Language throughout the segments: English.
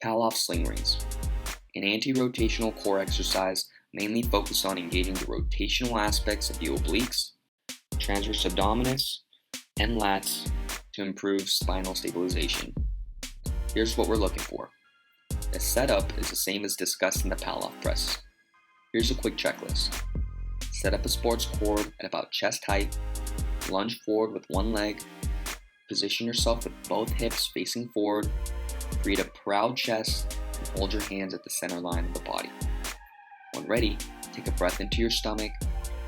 Pallof Sling Rings, an anti-rotational core exercise mainly focused on engaging the rotational aspects of the obliques, transverse abdominis, and lats to improve spinal stabilization. Here's what we're looking for. The setup is the same as discussed in the Pallof press. Here's a quick checklist. Set up a sports cord at about chest height, lunge forward with one leg, position yourself with both hips facing forward, create a proud chest, and hold your hands at the center line of the body. When ready, take a breath into your stomach,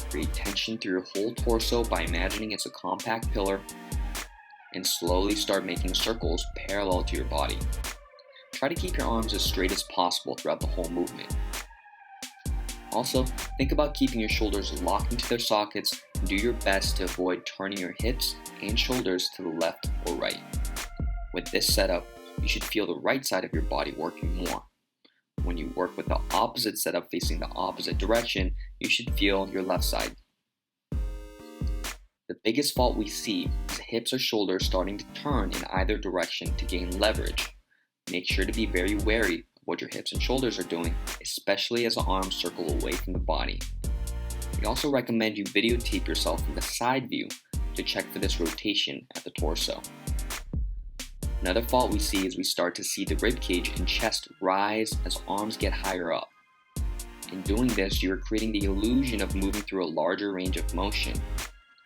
create tension through your whole torso by imagining it's a compact pillar, and slowly start making circles parallel to your body. Try to keep your arms as straight as possible throughout the whole movement. Also, think about keeping your shoulders locked into their sockets and do your best to avoid turning your hips and shoulders to the left or right. With this setup, you should feel the right side of your body working more. When you work with the opposite setup facing the opposite direction, you should feel your left side. The biggest fault we see is hips or shoulders starting to turn in either direction to gain leverage. Make sure to be very wary of what your hips and shoulders are doing, especially as the arms circle away from the body. We also recommend you videotape yourself from the side view to check for this rotation at the torso. Another fault we see is we start to see the rib cage and chest rise as arms get higher up. In doing this, you are creating the illusion of moving through a larger range of motion.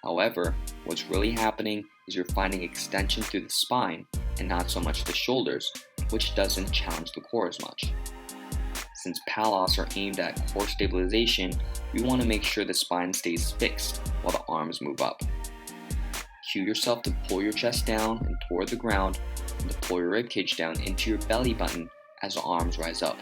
However, what's really happening is you're finding extension through the spine and not so much the shoulders, which doesn't challenge the core as much. Since Pallofs are aimed at core stabilization, we want to make sure the spine stays fixed while the arms move up. Cue yourself to pull your chest down and toward the ground, and to pull your ribcage down into your belly button as the arms rise up.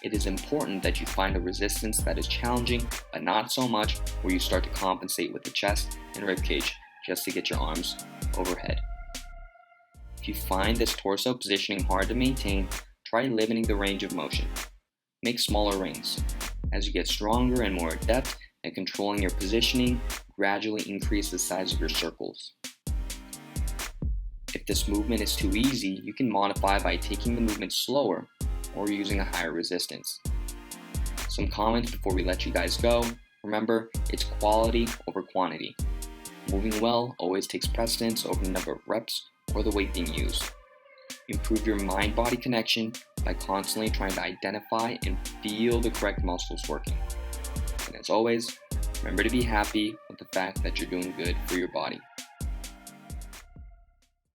It is important that you find a resistance that is challenging, but not so much where you start to compensate with the chest and ribcage just to get your arms overhead. If you find this torso positioning hard to maintain, try limiting the range of motion. Make smaller rings. As you get stronger and more adept at controlling your positioning, gradually increase the size of your circles. If this movement is too easy, you can modify by taking the movement slower or using a higher resistance. Some comments before we let you guys go. Remember, it's quality over quantity. Moving well always takes precedence over the number of reps or the weight being used. Improve your mind-body connection by constantly trying to identify and feel the correct muscles working. And as always, remember to be happy with the fact that you're doing good for your body.